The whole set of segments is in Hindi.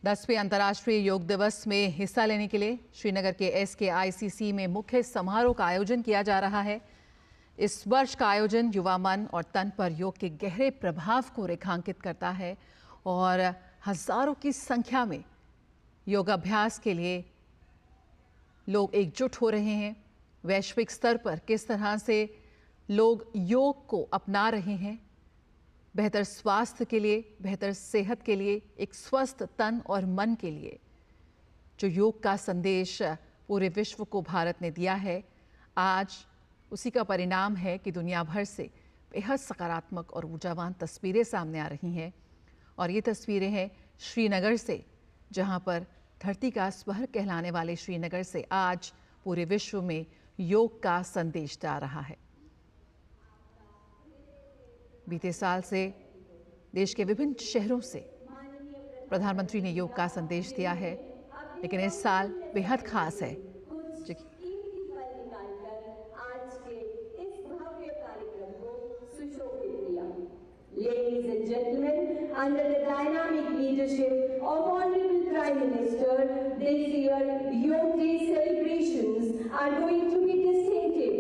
10वें अंतर्राष्ट्रीय योग दिवस में हिस्सा लेने के लिए श्रीनगर के SKICC में मुख्य समारोह का आयोजन किया जा रहा है। इस वर्ष का आयोजन युवा मन और तन पर योग के गहरे प्रभाव को रेखांकित करता है और हजारों की संख्या में योगाभ्यास के लिए लोग एकजुट हो रहे हैं। वैश्विक स्तर पर किस तरह से लोग योग को अपना रहे हैं, बेहतर स्वास्थ्य के लिए, बेहतर सेहत के लिए, एक स्वस्थ तन और मन के लिए जो योग का संदेश पूरे विश्व को भारत ने दिया है, आज उसी का परिणाम है कि दुनिया भर से बेहद सकारात्मक और ऊर्जावान तस्वीरें सामने आ रही हैं। और ये तस्वीरें हैं श्रीनगर से, जहां पर धरती का स्वर कहलाने वाले श्रीनगर से आज पूरे विश्व में योग का संदेश जा रहा है। बीते साल से देश के विभिन्न शहरों से प्रधानमंत्री ने योग का संदेश दिया है, लेकिन इस साल बेहद खास है। Ladies and gentlemen, under the dynamic leadership of Honorable Prime Minister, this year Yoga Day celebrations are going to be distinctive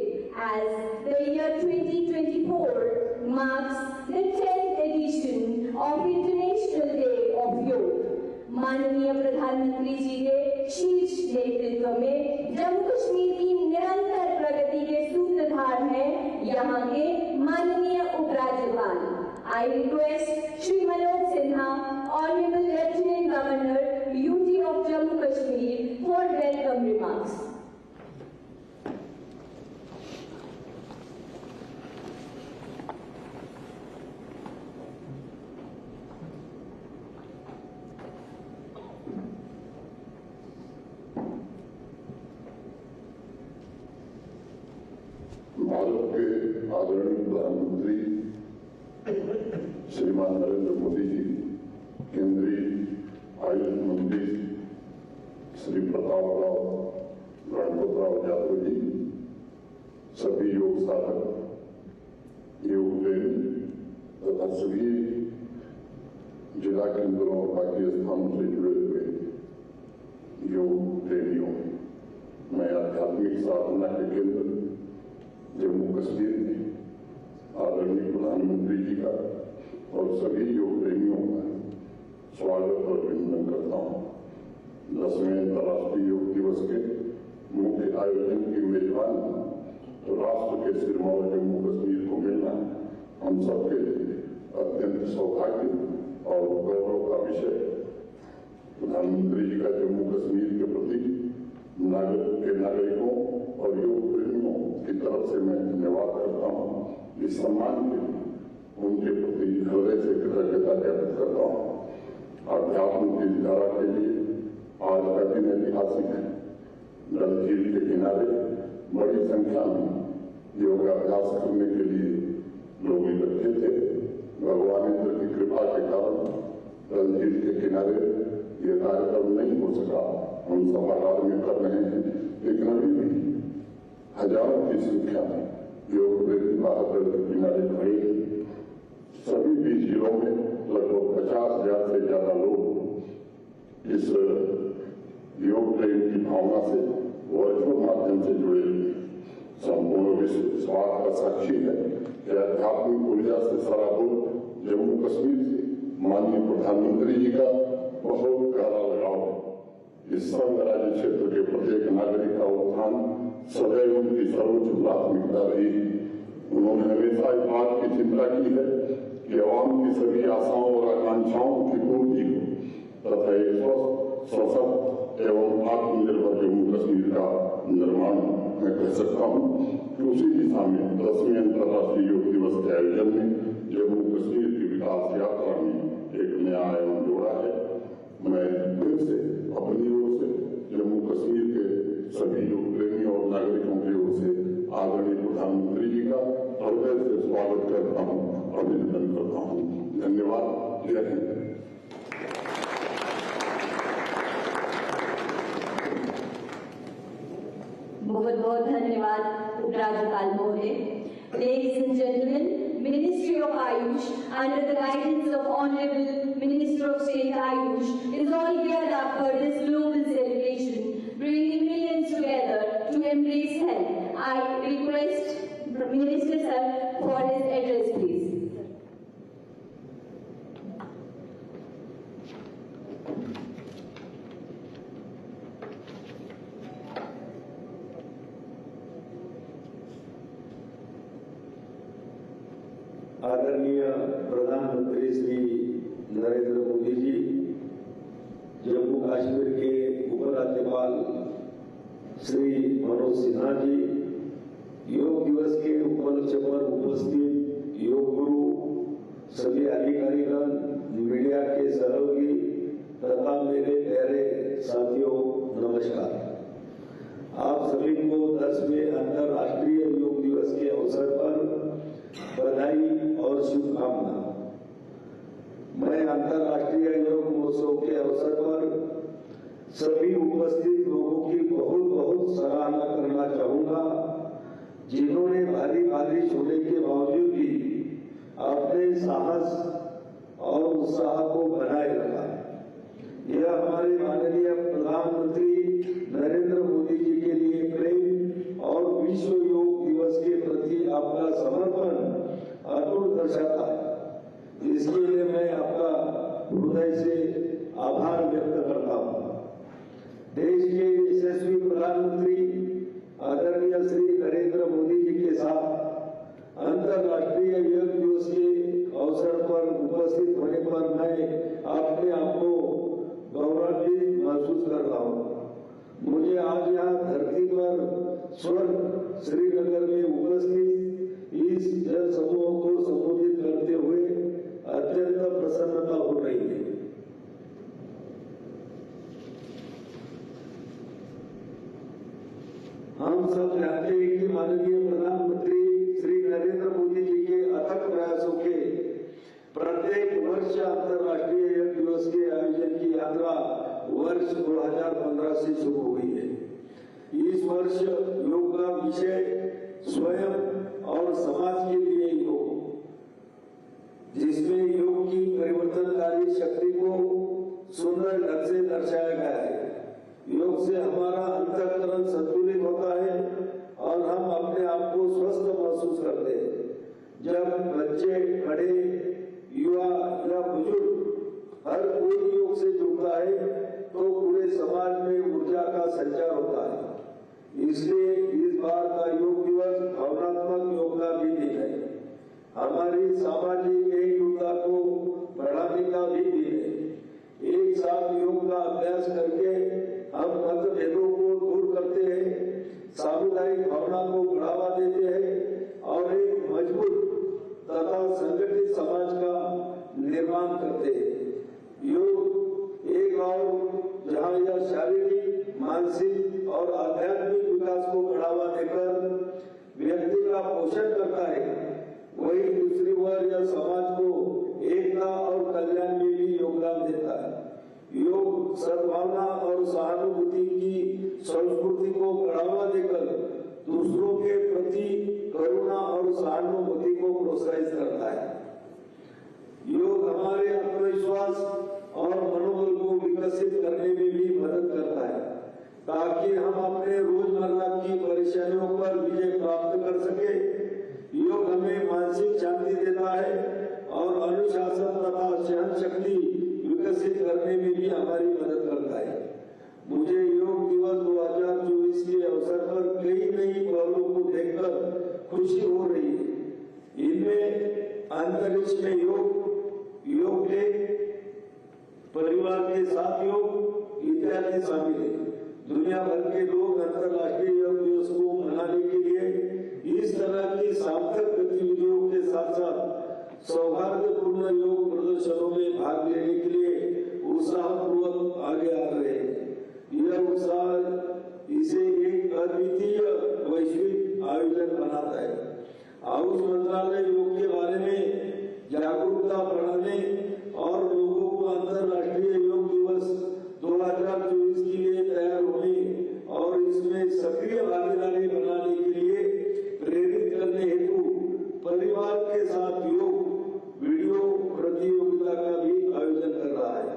as the year 2024 marks the 10th edition of International Day of Yoga. माननीय प्रधानमंत्री जी के शीर्ष नेतृत्व में जम्मू कश्मीर की निरंतर प्रगति के सूत्रधार हैं यहाँ के माननीय उपराज्यपाल। I request Shri Manoj Sinha, Honorable Lieutenant Governor, UT of Jammu Kashmir, for welcome remarks. Bharat के आदरणीय प्रधानमंत्री श्रीमान नरेंद्र मोदी जी, केंद्रीय आयुष मंत्री श्री प्रतापराव गणपतराव यादव जी, सभी योग साधक, योग प्रेमी तथा सभी जिला केंद्रों और बाकी स्थानों से जुड़े हुए योग प्रेमियों, मैं आध्यात्मिक साधना के केंद्र जम्मू कश्मीर में आदरणीय प्रधानमंत्री जी का और सभी योग प्रेमियों का स्वागत और अभिनंदन करता हूँ। 10वें अंतर्राष्ट्रीय योग दिवस के मुख्य आयोजन की मेजबान तो राष्ट्र के सिरमौर जम्मू कश्मीर को मिलना हम सबके लिए अत्यंत सौभाग्य और गौरव का विषय है। प्रधानमंत्री जी का जम्मू कश्मीर के प्रति नागरिकों और योग प्रेमियों की तरफ से मैं धन्यवाद करता हूँ। इस सम्मान के लिए उनके प्रति हृदय से कृतज्ञता व्यक्त करता हूँ। अध्यात्म की धारा के लिए आज का दिन ऐतिहासिक है। डल झील के किनारे बड़ी संख्या में योगाभ्यास करने के लिए लोग इकट्ठे थे। भगवान इंद्र की कृपा के कारण डल झील के किनारे ये कार्यक्रम नहीं हो सका। हम सभागार में कर रहे हैं, लेकिन अभी भी हजारों की संख्या में योग प्रेमी बाहर के किनारे खड़े हैं। सभी 20 जिलों में लगभग 50,000 से ज्यादा लोग इस योग प्रेम की भावना से वर्चुअल माध्यम से जुड़े हुए। संपूर्ण विश्व इस बात का साक्षी है कि आध्यात्मिक ऊर्जा से सराबोर जम्मू कश्मीर से माननीय प्रधानमंत्री जी का बहुत गहरा लगाव है। इस संघ राज्य क्षेत्र के प्रत्येक नागरिक का उत्थान सदैव उनकी सर्वोच्च प्राथमिकता रही। उन्होंने हमेशा इस बात की चिंता की है कि आवाम की सभी आशाओं और आकांक्षाओं की पूर्ति हो तथा एक स्वस्थ, सशक्त एवं आत्मनिर्भर जम्मू कश्मीर का निर्माण मैं कर सकता हूँ कि उसी दिशा में 10वें अंतर्राष्ट्रीय योग दिवस के आयोजन में जम्मू कश्मीर की विकास यात्रा में एक नया आयाम जोड़ा है। मैं फिर से अपनी ओर से जम्मू कश्मीर के सभी योग प्रेमियों और नागरिकों की ओर से आदरणीय प्रधानमंत्री जी का हृदय से स्वागत करता हूँ, अभिनंदन करता हूँ। धन्यवाद। जय हिंद। बहुत बहुत धन्यवाद उपराज्यपाल महोदय। Ladies and gentlemen, Ministry of Ayush under the guidance of Honorable Minister of State Ayush is all geared up for this global celebration, bringing millions together to embrace health. I request Minister Sir for his address, please. आदरणीय प्रधानमंत्री श्री नरेंद्र मोदी जी, जम्मू कश्मीर के उपराज्यपाल श्री मनोज सिन्हा जी, योग दिवस के उपलक्ष्य पर उपस्थित योग गुरु, सभी अधिकारीगण, मीडिया के सहयोगी तथा मेरे प्यारे साथियों, नमस्कार। आप सभी को 10वें अंतर्राष्ट्रीय योग दिवस के अवसर पर बधाई और शुभकामना। मैं अंतर्राष्ट्रीय योग महोत्सव के अवसर पर सभी उपस्थित लोगों की बहुत बहुत सराहना करना चाहूंगा, जिन्होंने भारी बारिश होने के बावजूद भी अपने साहस और उत्साह को बनाए रखा। यह हमारे माननीय प्रधानमंत्री नरेंद्र मोदी जी के लिए प्रेम और विश्व योग दिवस के प्रति आपका समर्पण अटूट दर्शाता है। इसके लिए मैं आपका हृदय से आभार व्यक्त करता हूँ। देश के यशस्वी प्रधानमंत्री आदरणीय श्री नरेंद्र मोदी जी के साथ अंतर्राष्ट्रीय योग दिवस के अवसर पर उपस्थित होने पर मैं अपने आप को गौरवान्वित महसूस कर रहा हूँ। मुझे आज यहाँ धरती पर स्वर्ग श्रीनगर में उपस्थित इस जन समूह को संबोधित करते हुए अत्यंत प्रसन्नता हो रही है। हम सब जानते हैं कि माननीय प्रधानमंत्री श्री नरेंद्र मोदी जी के अथक प्रयासों के प्रत्येक वर्ष अंतर्राष्ट्रीय योग दिवस के आयोजन की यात्रा वर्ष 2015 से शुरू हुई है। इस वर्ष योग का विषय स्वयं और समाज के लिए योग, जिसमें योग की परिवर्तनकारी शक्ति को सुंदर ढंग से दर्शाया गया है। योग से हमारा अंतःकरण संतुलित होता है और हम अपने आप को स्वस्थ महसूस करते हैं। जब बच्चे, बड़े, युवा या बुजुर्ग हर कोई योग से जुड़ता है तो पूरे समाज में ऊर्जा का संचार होता है। इसलिए इस बार का योग दिवस भावनात्मक योग का भी दिन है। हमारी सामाजिक एकजुटता को बढ़ाने का भी दिन है। एक साथ योग का अभ्यास करके हम मतभेदों को दूर करते हैं, सामुदायिक भावना को बढ़ावा देते हैं और एक मजबूत तथा संगठित समाज का निर्माण करते हैं। योग एक और जहाँ यह शारीरिक, मानसिक और आध्यात्मिक विकास को बढ़ावा देकर व्यक्ति का पोषण करता है, वही दूसरी ओर यह समाज को एकता और कल्याण में भी योगदान देता है। योग सद्भावना और सहानुभूति की संस्कृति को बढ़ावा देकर दूसरों के प्रति करुणा और सहानुभूति को प्रोत्साहित करता है। योग हमारे आत्मविश्वास और मनोबल को विकसित करने में भी मदद करता है, ताकि हम अपने रोजमर्रा की परेशानियों पर विजय प्राप्त कर सके। योग हमें मानसिक शांति देता है और अनुशासन तथा सहन शक्ति विकसित करने में भी हमारी मदद करता है। मुझे योग दिवस 2024 के अवसर पर कई नई पहलों को देखकर खुशी हो रही है। इनमें अंतरिक्ष में योग, योग डे, परिवार के साथ योग इत्यादि शामिल है। दुनिया भर के लोग अंतर्राष्ट्रीय योग दिवस को मनाने के लिए इस तरह की सार्थक गतिविधियों के साथ साथ सौहार्दपूर्ण योग प्रदर्शनों में भाग लेने के लिए उत्साहपूर्वक आगे आ रहे हैं। यह उत्साह इसे एक अद्वितीय वैश्विक आयोजन बनाता है। आयुष मंत्रालय योग के बारे में जागरूकता बढ़ाने और लोगों को अंतर्राष्ट्रीय योग दिवस 2024 के लिए तैयार होने और इसमें सक्रिय भागीदारी बनाने के लिए प्रेरित करने हेतु परिवार के साथ योग वीडियो प्रतियोगिता का भी आयोजन कर रहा है।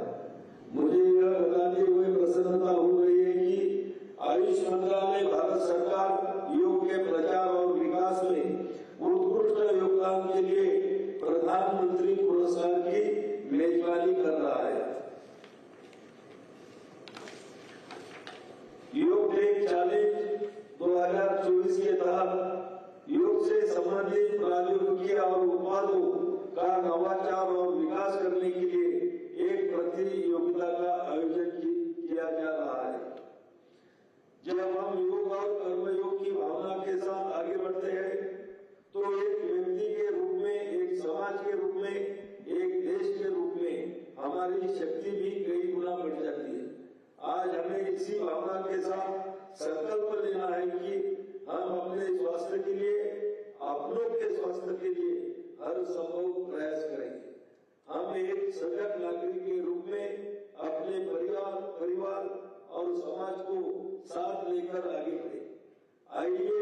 जब हम योग और कर्मयोग की भावना के साथ आगे बढ़ते हैं तो एक व्यक्ति के रूप में, एक समाज के रूप में, एक देश के रूप में हमारी शक्ति भी कई गुना बढ़ जाती है। आज हमें इसी भावना के साथ संकल्प लेना है कि हम अपने स्वास्थ्य के लिए, अपनों के स्वास्थ्य के लिए हर संभव प्रयास करेंगे। हम एक सजग नागरिक के रूप में अपने परिवार और समाज को साथ लेकर आगे बढ़े। आइए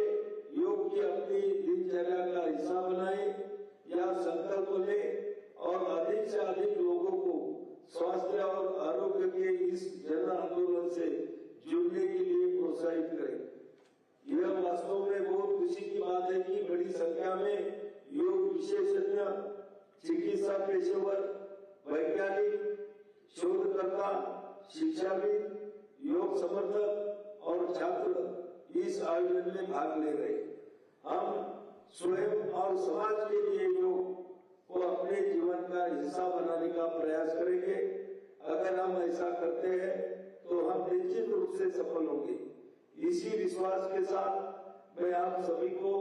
योग की अपनी दिनचर्या का हिस्सा बनाएं या संकल्प लें और अधिक से अधिक लोगों को स्वास्थ्य और आरोग्य के इस जन आंदोलन से जुड़ने के लिए प्रोत्साहित करें। यह वास्तव में बहुत खुशी की बात है कि बड़ी संख्या में योग विशेषज्ञ, चिकित्सा पेशेवर, वैज्ञानिक, शोधकर्ता, शिक्षाविद, योग समर्थक और छात्र इस आयोजन में भाग ले रहे। हम स्वयं और समाज के लिए योग को अपने जीवन का हिस्सा बनाने का प्रयास करेंगे। अगर हम ऐसा करते हैं तो हम निश्चित रूप से सफल होंगे। इसी विश्वास के साथ मैं आप सभी को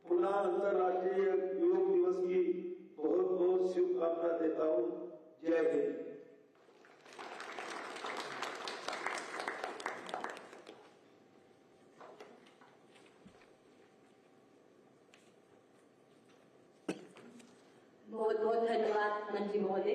पुनः अंतर्राष्ट्रीय योग दिवस की बहुत बहुत शुभकामना देता हूँ। जय हिंद। बहुत बहुत धन्यवाद मंत्री महोदय।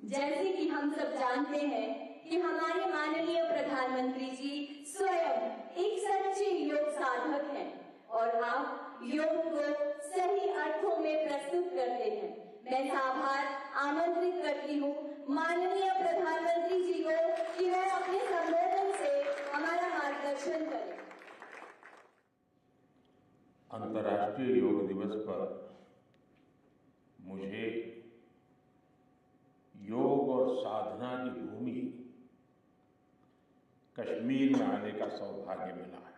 जैसे कि हम सब जानते हैं कि हमारे माननीय प्रधानमंत्री जी स्वयं एक सच्चे योग साधक हैं और आप योग को सही अर्थों में प्रस्तुत करते हैं। मैं आभार आमंत्रित करती हूँ माननीय प्रधानमंत्री जी को कि वह अपने संबोधन से हमारा मार्गदर्शन करें। अंतर्राष्ट्रीय योग दिवस पर मुझे योग और साधना की भूमि कश्मीर में आने का सौभाग्य मिला है।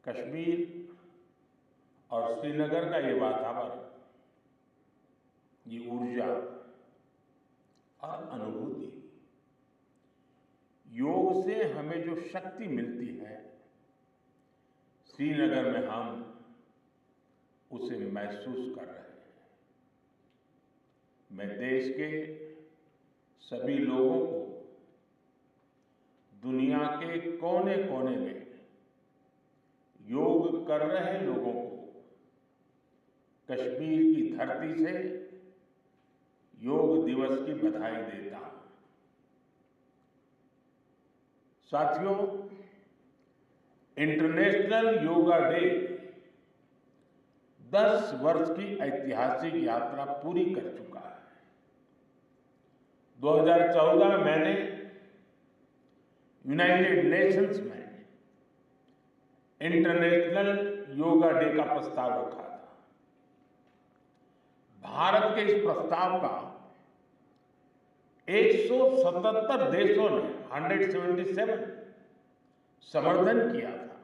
कश्मीर और श्रीनगर का ये वातावरण, ये ऊर्जा और अनुभूति, योग से हमें जो शक्ति मिलती है, श्रीनगर में हम उसे महसूस कर रहे हैं। मैं देश के सभी लोगों को, दुनिया के कोने कोने में योग कर रहे लोगों को कश्मीर की धरती से योग दिवस की बधाई देता हूं। साथियों, इंटरनेशनल योगा डे 10 वर्ष की ऐतिहासिक यात्रा पूरी कर चुका है। 2014 में मैंने यूनाइटेड नेशंस में इंटरनेशनल योगा डे का प्रस्ताव रखा था। भारत के इस प्रस्ताव का 177 देशों ने 177 समर्थन किया था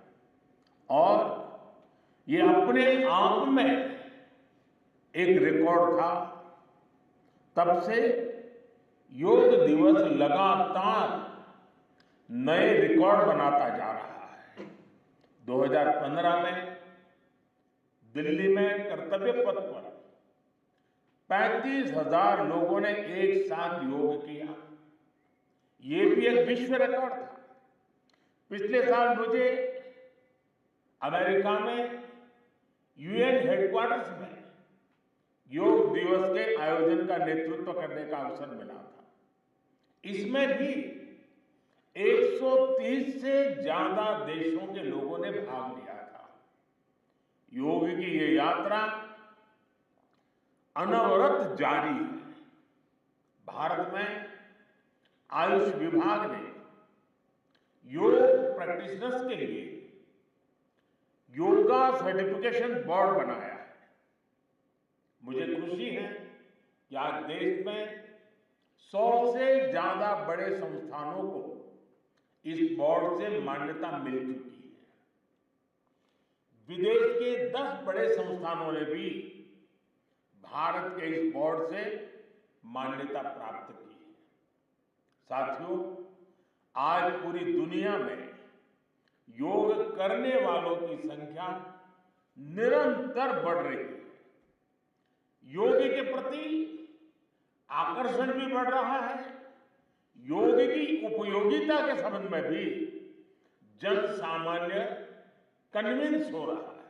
और ये अपने आप में एक रिकॉर्ड था। तब से योग दिवस लगातार नए रिकॉर्ड बनाता जा रहा है। 2015 में दिल्ली में कर्तव्य पथ पर 35,000 लोगों ने एक साथ योग किया। ये भी एक विश्व रिकॉर्ड था। पिछले साल मुझे अमेरिका में यूएन हेडक्वार्टर्स में योग दिवस के आयोजन का नेतृत्व करने का अवसर मिला था। इसमें भी 130 से ज्यादा देशों के लोगों ने भाग लिया था। योग की ये यात्रा अनवरत जारी है। भारत में आयुष विभाग ने योग प्रैक्टिशनर्स के लिए योगा सर्टिफिकेशन बोर्ड बनाया है। मुझे खुशी है कि आज देश में 100 से ज्यादा बड़े संस्थानों को इस बोर्ड से मान्यता मिल चुकी है। विदेश के 10 बड़े संस्थानों ने भी भारत के इस बोर्ड से मान्यता प्राप्त की है। साथियों, आज पूरी दुनिया में योग करने वालों की संख्या निरंतर बढ़ रही है। योग के प्रति आकर्षण भी बढ़ रहा है। योग की उपयोगिता के संबंध में भी जन सामान्य कन्विंस हो रहा है।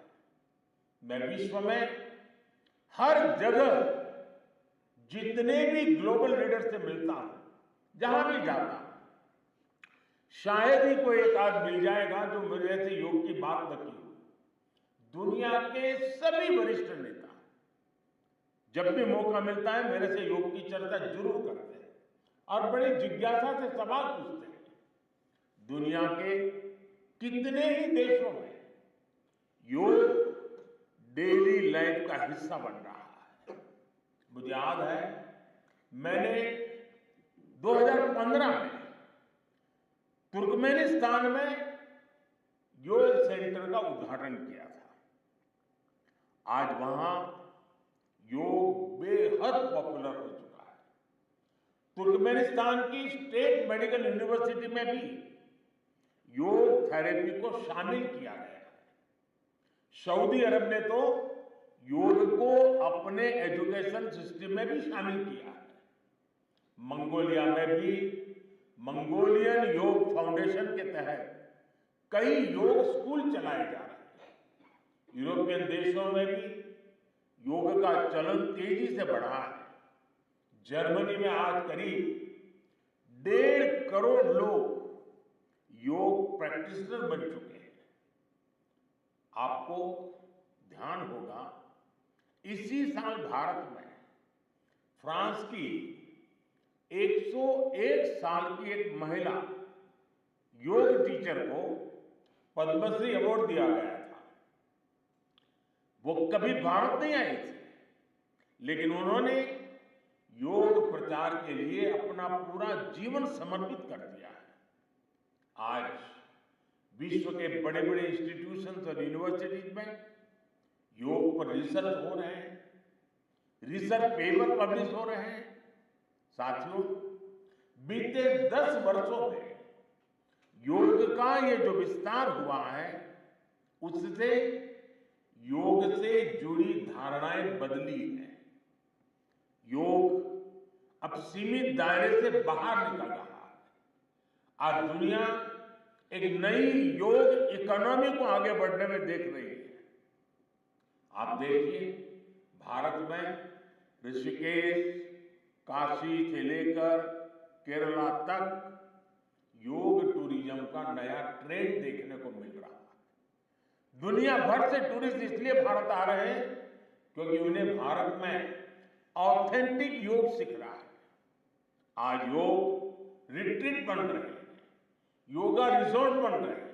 मैं विश्व में हर जगह जितने भी ग्लोबल लीडर से मिलता हूं, जहां भी जाता हूं, शायद ही कोई एक आध मिल जाएगा जो मेरे से योग की बात न की हो। दुनिया के सभी वरिष्ठ नेता जब भी मौका मिलता है मेरे से योग की चर्चा जरूर करते हैं और बड़ी जिज्ञासा से सवाल पूछते हैं। दुनिया के कितने ही देशों में योग डेली लाइफ का हिस्सा बन रहा है। मुझे याद है मैंने 2015 में तुर्कमेनिस्तान में योग सेंटर का उद्घाटन किया था। आज वहां योग बेहद पॉपुलर हो चुका है। तुर्कमेनिस्तान की स्टेट मेडिकल यूनिवर्सिटी में भी योग थेरेपी को शामिल किया गया है। सऊदी अरब ने तो योग को अपने एजुकेशन सिस्टम में भी शामिल किया है। मंगोलिया में भी मंगोलियन योग फाउंडेशन के तहत कई योग स्कूल चलाए जा रहे हैं। यूरोपियन देशों में भी योग का चलन तेजी से बढ़ा है। जर्मनी में आज करीब 1.5 करोड़ लोग योग प्रैक्टिशनर बन चुके हैं। आपको ध्यान होगा इसी साल भारत में फ्रांस की 101 साल की एक महिला योग टीचर को पद्मश्री अवार्ड दिया गया था। वो कभी भारत नहीं आई थी, लेकिन उन्होंने योग प्रचार के लिए अपना पूरा जीवन समर्पित कर दिया है। आज विश्व के बड़े बड़े इंस्टीट्यूशंस और यूनिवर्सिटीज में योग पर रिसर्च हो रहे हैं, रिसर्च पेपर पब्लिश हो रहे हैं। साथियों, बीते 10 वर्षों में योग का ये जो विस्तार हुआ है, उससे योग से जुड़ी धारणाएं बदली हैं। योग अब सीमित दायरे से बाहर निकल रहा है। आज दुनिया एक नई योग इकोनॉमी को आगे बढ़ने में देख रही है। आप देखिए, भारत में ऋषिकेश, काशी से लेकर केरला तक योग टूरिज्म का नया ट्रेंड देखने को मिल रहा है। दुनिया भर से टूरिस्ट इसलिए भारत आ रहे हैं क्योंकि उन्हें भारत में ऑथेंटिक योग सीख रहा है। आज योग रिट्रीट बन रहे हैं, योगा रिसोर्ट बन रहे हैं।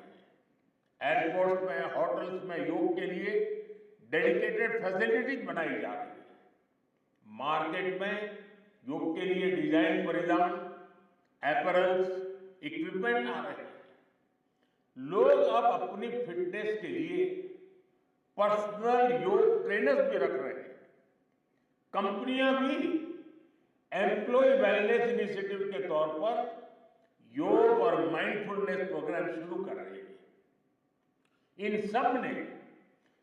एयरपोर्ट में, होटल्स में योग के लिए डेडिकेटेड फैसिलिटीज बनाई जा रही है। मार्केट में योग के लिए डिजाइन परिधान, अपैरल्स, इक्विपमेंट आ रहे हैं। लोग अब अपनी फिटनेस के लिए पर्सनल योग ट्रेनर्स भी रख रहे हैं। कंपनियां भी एम्प्लॉय वेलनेस इनिशिएटिव के तौर पर योग और माइंडफुलनेस प्रोग्राम शुरू कर रही है। इन सब ने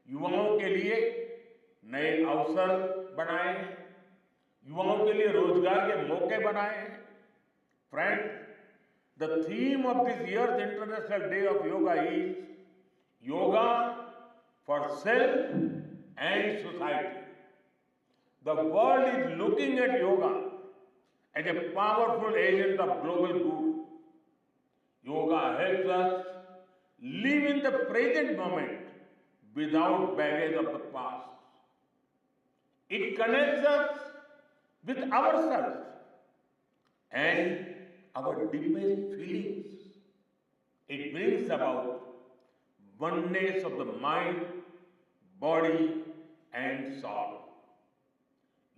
युवाओं के लिए नए अवसर बनाए हैं, युवाओं के लिए रोजगार के मौके बनाए हैं। Friends, the theme of this year's international day of yoga is yoga for self and society. The world is looking at yoga as a powerful agent of global good. Yoga helps us live in the present moment without baggage of the past. It connects us with ourselves and our deepest feelings. It brings about oneness of the mind, body, and soul.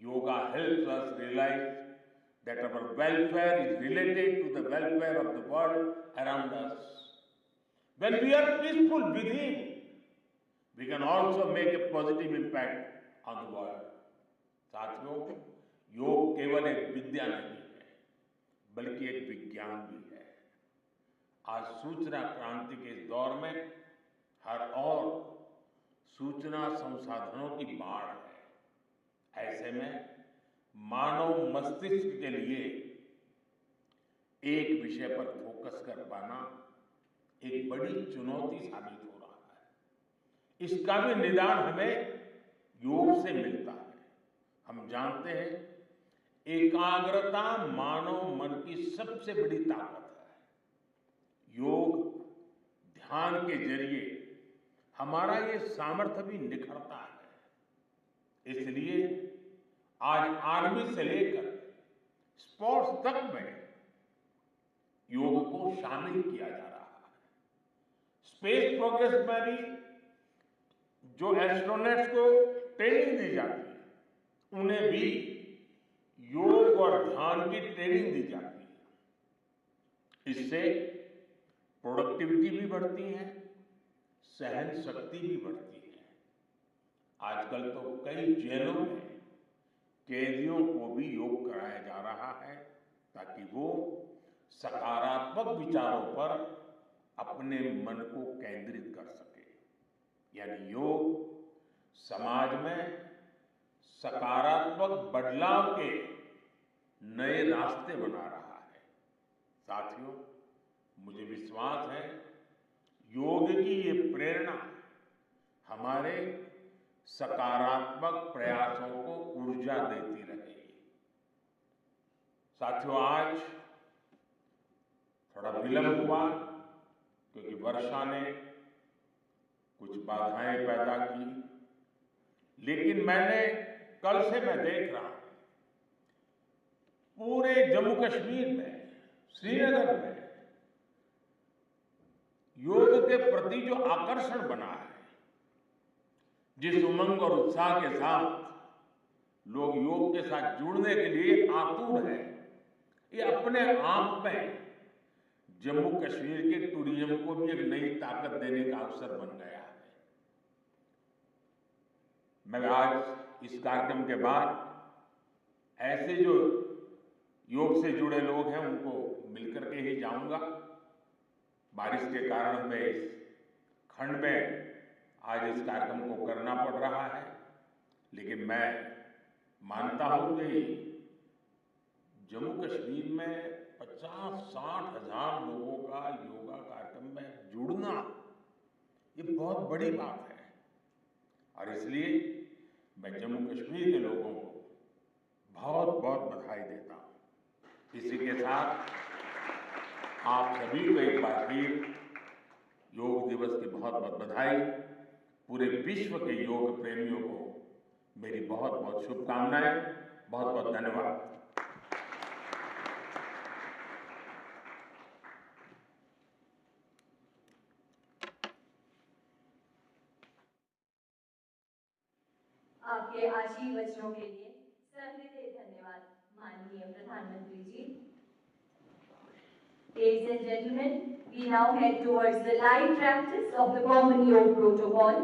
Yoga helps us realize that our welfare is related to the welfare of the world around us. When we are peaceful within, we can also make a positive impact on the world. साथियों, योग केवल एक विद्या नहीं है, बल्कि एक विज्ञान भी है। आज सूचना क्रांति के इस दौर में हर ओर सूचना संसाधनों की बाढ़ है। ऐसे में मानव मस्तिष्क के लिए एक विषय पर फोकस कर पाना एक बड़ी चुनौती साबित हो रहा है। इसका भी निदान हमें योग से मिलता है। हम जानते हैं एकाग्रता मानव मन की सबसे बड़ी ताकत है। योग ध्यान के जरिए हमारा ये सामर्थ्य भी निखरता है। इसलिए आज आर्मी से लेकर स्पोर्ट्स तक में योग को शामिल किया जा रहा है। स्पेस प्रोग्रेस में भी जो एस्ट्रोनॉट्स को ट्रेनिंग दी जाती है उन्हें भी योग और ध्यान की ट्रेनिंग दी जाती है। इससे प्रोडक्टिविटी भी बढ़ती है, सहन शक्ति भी बढ़ती है। आजकल तो कई जेलों में कैदियों को भी योग कराया जा रहा है ताकि वो सकारात्मक विचारों पर अपने मन को केंद्रित कर सके। यानी योग समाज में सकारात्मक बदलाव के नए रास्ते बना रहा है। साथियों, मुझे विश्वास है योग की ये प्रेरणा हमारे सकारात्मक प्रयासों को ऊर्जा देती रहेगी। साथियों, आज थोड़ा विलंब हुआ क्योंकि वर्षा ने कुछ बाधाएं पैदा की, लेकिन कल से मैं देख रहा हूं पूरे जम्मू कश्मीर में, श्रीनगर में योग के प्रति जो आकर्षण बना है, जिस उमंग और उत्साह के साथ लोग योग के साथ जुड़ने के लिए आतुर हैं, ये अपने आप में जम्मू कश्मीर के टूरिज्म को भी एक नई ताकत देने का अवसर बन गया है। मैं आज इस कार्यक्रम के बाद ऐसे जो योग से जुड़े लोग हैं उनको मिलकर के ही जाऊंगा। बारिश के कारण हमें इस खंड में आज इस कार्यक्रम को करना पड़ रहा है, लेकिन मैं मानता हूं कि जम्मू कश्मीर में 50-60 हजार लोगों का योगा कार्यक्रम में जुड़ना ये बहुत बड़ी बात है। और इसलिए मैं जम्मू कश्मीर के लोगों को बहुत बहुत बधाई देता हूं। इसी के साथ आप सभी को एक बार फिर योग दिवस की बहुत बहुत बधाई। पूरे विश्व के योग प्रेमियों को मेरी बहुत बहुत शुभकामनाएं। बहुत बहुत धन्यवाद। आपके आशीर्वचनों के लिए सहृदय धन्यवाद माननीय प्रधानमंत्री जी। Ladies and gentlemen, we now head towards the live practice of the Common Yoga Protocol.